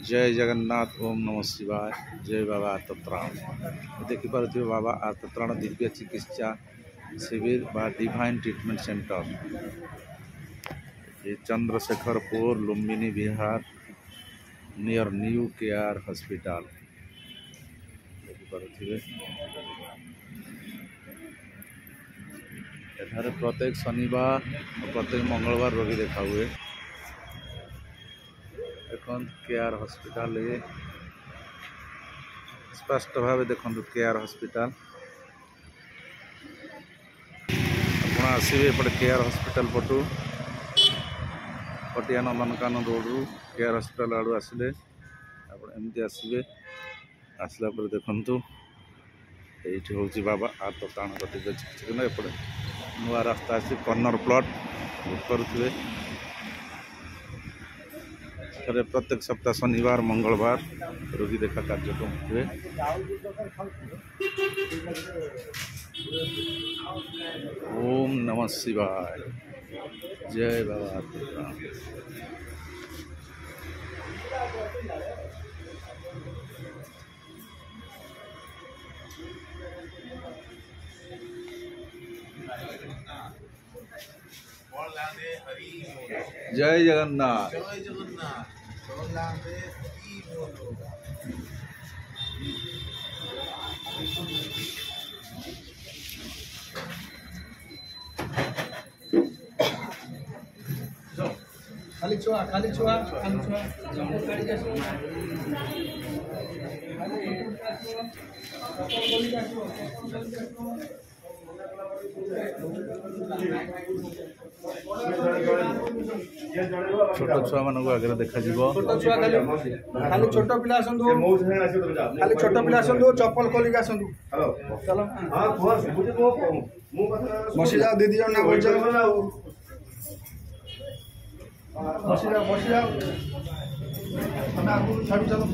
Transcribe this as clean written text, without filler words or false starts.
जय जगन्नाथ। ओम नमः शिवाय। जय बाबा आतत्राण। देखिपे बाबा आतत्राण दिव्य चिकित्सा शिविर बा डिवाइन ट्रीटमेंट सेंटर ये Chandrashekharpur Lumbini Bihar near new KR hospital. देखिपे एठारे प्रत्येक शनिवार और प्रत्येक मंगलवार रोगी देखा हुए। केआर हॉस्पिटल ये स्पष्ट भाव देखो केआर हॉस्पिटल आप आसवे एपटे केआर हॉस्पिटल पटू पटिया नंदनकानन रोड रु केआर हॉस्पिटल आड़ू आसिले एमती आसवे आसला देखु ये हूँ बाबा आतत्राण चिकित्सा एपटे नुआ रास्ता आसी कर्नर प्लॉट बुक करुवे। प्रत्येक सप्ताह शनिवार मंगलवार रोगी देखा कार्यक्रम हुए। ओम नमः शिवाय। जय बाबा आतत्राण। जय जगन्नाथ। जय जगन्नाथ। खाली छुआ खाली छुआ खाली छुआ छोट छुआ मान आगे देखा छोट छुआ खाली छोट पिला आसंतु खाली छोट पिला आसंतु चप्पल खोलिक आसंतु चलो बसी जाओ दीदी जन ना बस जाओ बसी जाओ हम आगु छाड़ी चलो